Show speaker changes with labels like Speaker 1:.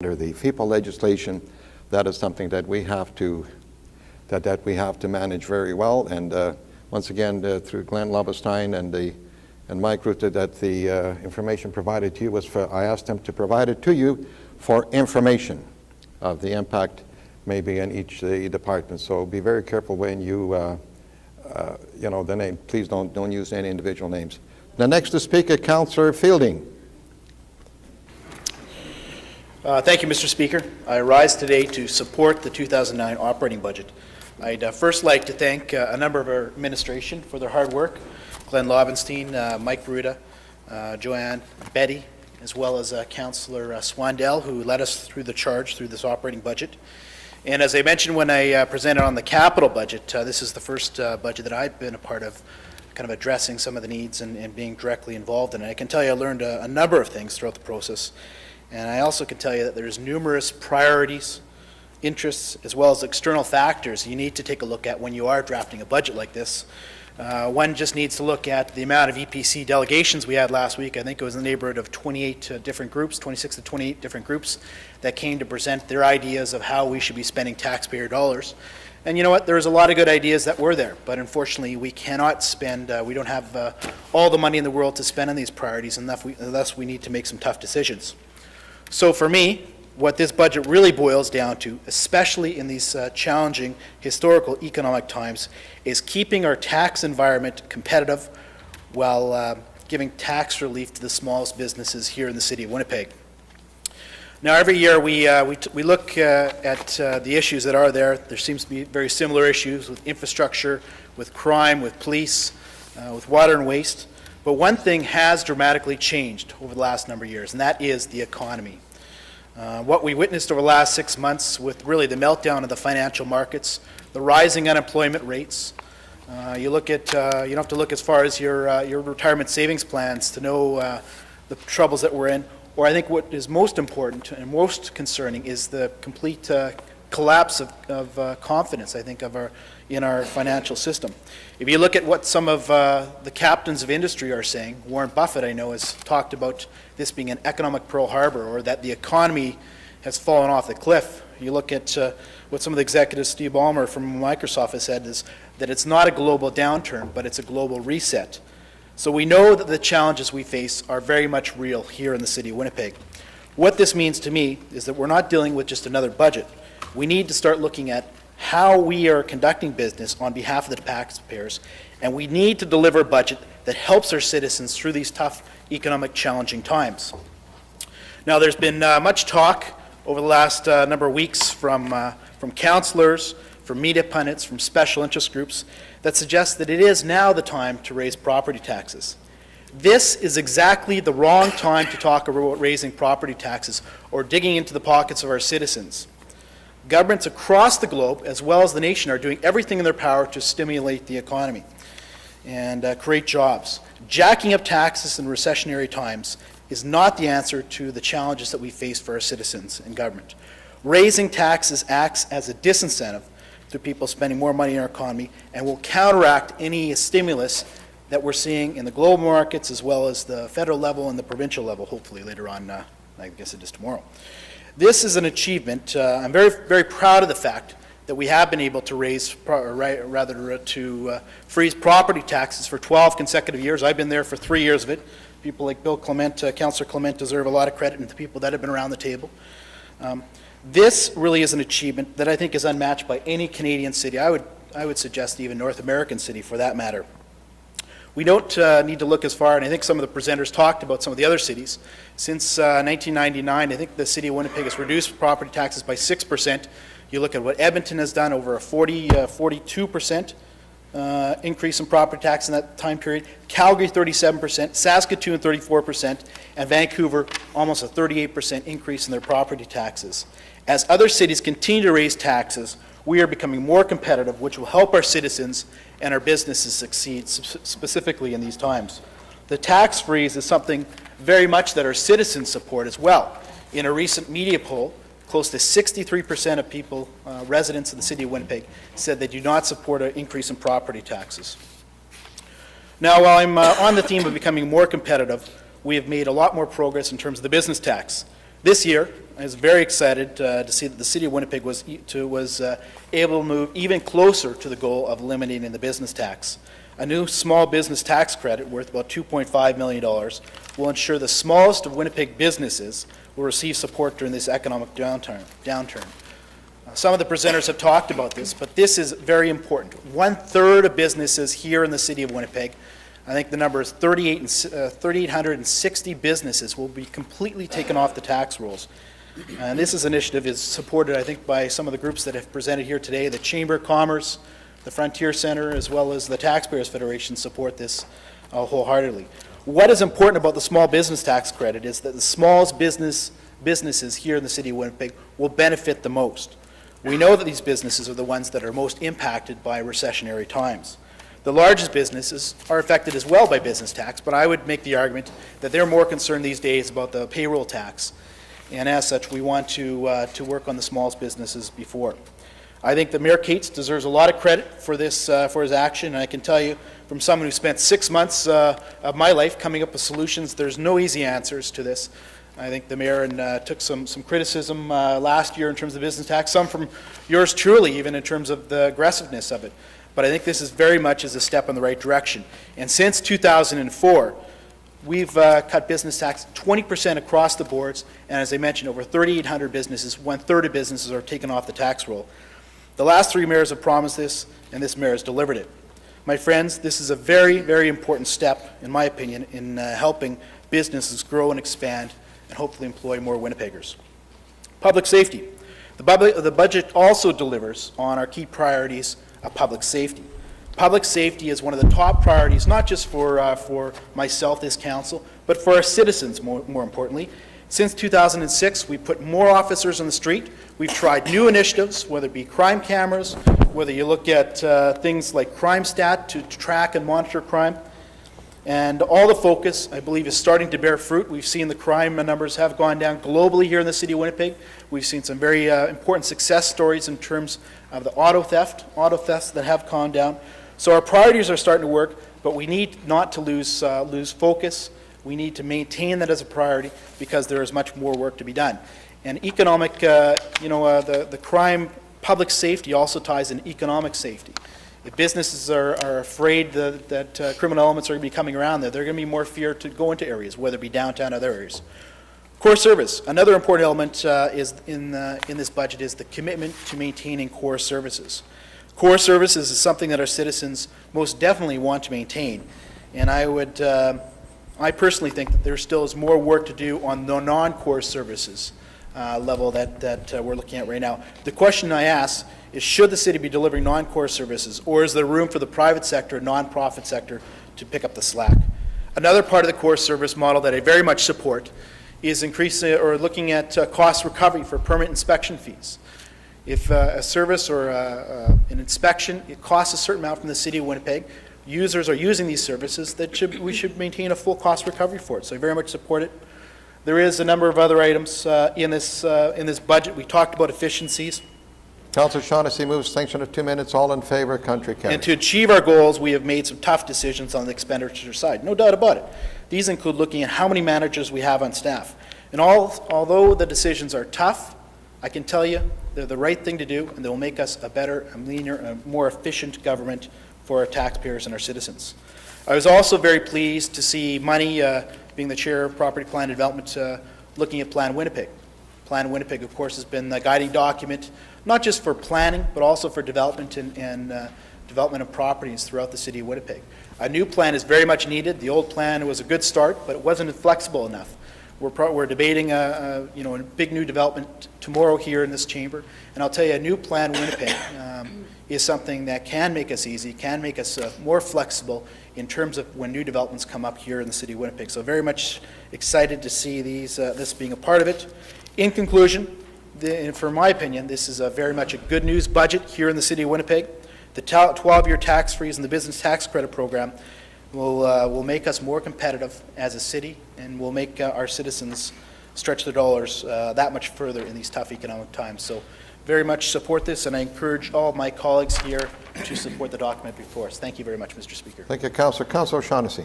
Speaker 1: under the FEPA legislation. That is something that we have to manage very well. And once again, through Glenn Lobestein and Mike Ruta, that the information provided to you was I asked them to provide it to you for information of the impact maybe in each department. So be very careful when you the name. Please don't use any individual names. The next to speak is Councillor Fielding.
Speaker 2: Thank you, Mr. Speaker. I rise today to support the 2009 operating budget. I'd first like to thank a number of our administration for their hard work, Glenn Lobenstein, Mike Bruda, Joanne, Betty, as well as Councillor Swandell, who led us through the charge through this operating budget. And as I mentioned when I presented on the capital budget, this is the first budget that I've been a part of, kind of addressing some of the needs and being directly involved in it. I can tell you I learned a number of things throughout the process. And I also can tell you that there's numerous priorities, interests, as well as external factors you need to take a look at when you are drafting a budget like this. One just needs to look at the amount of EPC delegations we had last week. I think it was in the neighborhood of 28 different groups, 26 to 28 different groups that came to present their ideas of how we should be spending taxpayer dollars. And you know what, there's a lot of good ideas that were there, but unfortunately we cannot spend, we don't have all the money in the world to spend on these priorities, and thus we need to make some tough decisions. So for me, what this budget really boils down to, especially in these challenging historical economic times, is keeping our tax environment competitive while giving tax relief to the smallest businesses here in the city of Winnipeg. Now, every year we look at the issues that are there. There seems to be very similar issues with infrastructure, with crime, with police, with water and waste. But one thing has dramatically changed over the last number of years, and that is the economy. What we witnessed over the last 6 months with really the meltdown of the financial markets, the rising unemployment rates. You look at, you don't have to look as far as your retirement savings plans to know the troubles that we're in. Or I think what is most important and most concerning is the complete collapse of confidence, I think, in our financial system. If you look at what some of the captains of industry are saying, Warren Buffett, I know, has talked about this being an economic Pearl Harbor, or that the economy has fallen off the cliff. You look at what some of the executives, Steve Ballmer from Microsoft has said, is that it's not a global downturn, but it's a global reset. So we know that the challenges we face are very much real here in the city of Winnipeg. What this means to me is that we're not dealing with just another budget. We need to start looking at how we are conducting business on behalf of the taxpayers, and we need to deliver a budget that helps our citizens through these tough economic challenging times. Now, there's been much talk over the last number of weeks from councillors, from media pundits, from special interest groups that suggests that it is now the time to raise property taxes. This is exactly the wrong time to talk about raising property taxes or digging into the pockets of our citizens. Governments across the globe, as well as the nation, are doing everything in their power to stimulate the economy and create jobs. Jacking up taxes in recessionary times is not the answer to the challenges that we face for our citizens and government. Raising taxes acts as a disincentive to people spending more money in our economy and will counteract any stimulus that we're seeing in the global markets, as well as the federal level and the provincial level, hopefully later on, I guess it is tomorrow. This is an achievement. I'm very, very proud of the fact that we have been able to raise, freeze property taxes for 12 consecutive years. I've been there for 3 years of it. People like Bill Clement, Councillor Clement, deserve a lot of credit, and the people that have been around the table. This really is an achievement that I think is unmatched by any Canadian city. I would suggest even North American city for that matter. We don't need to look as far, and I think some of the presenters talked about some of the other cities. Since 1999, I think the city of Winnipeg has reduced property taxes by 6%. You look at what Edmonton has done, over a 42% increase in property tax in that time period. Calgary, 37%, Saskatoon, 34%, and Vancouver, almost a 38% increase in their property taxes. As other cities continue to raise taxes, we are becoming more competitive, which will help our citizens and our businesses succeed, specifically in these times. The tax freeze is something very much that our citizens support as well. In a recent media poll, close to 63% of people, residents of the city of Winnipeg, said they do not support an increase in property taxes. Now, while I'm on the theme of becoming more competitive, we have made a lot more progress in terms of the business tax. This year, I was very excited to see that the City of Winnipeg was able to move even closer to the goal of eliminating the business tax. A new small business tax credit worth about $2.5 million will ensure the smallest of Winnipeg businesses will receive support during this economic downturn. Some of the presenters have talked about this, but this is very important. 1/3 of businesses here in the City of Winnipeg, I think the number is 3,860 businesses, will be completely taken off the tax rolls. And this initiative is supported, I think, by some of the groups that have presented here today. The Chamber of Commerce, the Frontier Centre, as well as the Taxpayers Federation support this wholeheartedly. What is important about the small business tax credit is that the smallest businesses here in the City of Winnipeg will benefit the most. We know that these businesses are the ones that are most impacted by recessionary times. The largest businesses are affected as well by business tax, but I would make the argument that they're more concerned these days about the payroll tax. And as such, we want to work on the smallest businesses before. I think that Mayor Cates deserves a lot of credit for this, for his action. And I can tell you, from someone who spent 6 months of my life coming up with solutions, there's no easy answers to this. I think the mayor took some criticism last year in terms of business tax, some from yours truly, even in terms of the aggressiveness of it. But I think this is very much as a step in the right direction. And since 2004, we've cut business tax 20% across the boards, and as I mentioned, over 3,800 businesses, 1/3 of businesses are taken off the tax roll. The last 3 mayors have promised this, and this mayor has delivered it. My friends, this is a very, very important step, in my opinion, in helping businesses grow and expand and hopefully employ more Winnipeggers. Public safety. The budget also delivers on our key priorities of public safety. Public safety is one of the top priorities, not just for myself, this council, but for our citizens, more importantly. Since 2006, we've put more officers on the street. We've tried new initiatives, whether it be crime cameras, whether you look at things like CrimeStat to track and monitor crime. And all the focus, I believe, is starting to bear fruit. We've seen the crime numbers have gone down globally here in the City of Winnipeg. We've seen some very important success stories in terms of the auto thefts that have gone down. So our priorities are starting to work, but we need not to lose focus. We need to maintain that as a priority because there is much more work to be done. And economic, the crime, public safety also ties in economic safety. If businesses are afraid that criminal elements are going to be coming around there, they're going to be more fear to go into areas, whether it be downtown or other areas. Core service. Another important element is in this budget is the commitment to maintaining core services. Core services is something that our citizens most definitely want to maintain, and I personally think that there still is more work to do on the non-core services level that we're looking at right now. The question I ask is, should the city be delivering non-core services, or is there room for the private sector, non-profit sector, to pick up the slack? Another part of the core service model that I very much support is increasing or looking at cost recovery for permit inspection fees. If a service or an inspection, it costs a certain amount from the City of Winnipeg, users are using these services, we should maintain a full cost recovery for it. So I very much support it. There is a number of other items in this budget. We talked about efficiencies.
Speaker 1: Councillor Shaughnessy moves sanction of 2 minutes. All in favour, country carried.
Speaker 2: And to achieve our goals, we have made some tough decisions on the expenditure side. No doubt about it. These include looking at how many managers we have on staff. And although the decisions are tough, I can tell you they're the right thing to do, and they will make us a better, a leaner, a more efficient government for our taxpayers and our citizens. I was also very pleased to see money, being the chair of Property Plan and Development, looking at Plan Winnipeg. Plan Winnipeg, of course, has been the guiding document, not just for planning, but also for development and development of properties throughout the City of Winnipeg. A new plan is very much needed. The old plan was a good start, but it wasn't flexible enough. We're debating a big new development tomorrow here in this chamber, and I'll tell you, a new Plan Winnipeg is something that can make us easy, can make us more flexible in terms of when new developments come up here in the City of Winnipeg. So very much excited to see this being a part of it. In conclusion, for my opinion, this is very much a good news budget here in the City of Winnipeg. The 12-year tax freeze and the business tax credit program will make us more competitive as a city, and will make our citizens stretch their dollars that much further in these tough economic times. So very much support this, and I encourage all of my colleagues here to support the document before us. Thank you very much, Mr. Speaker.
Speaker 1: Thank you, Councillor. Councillor Shaughnessy.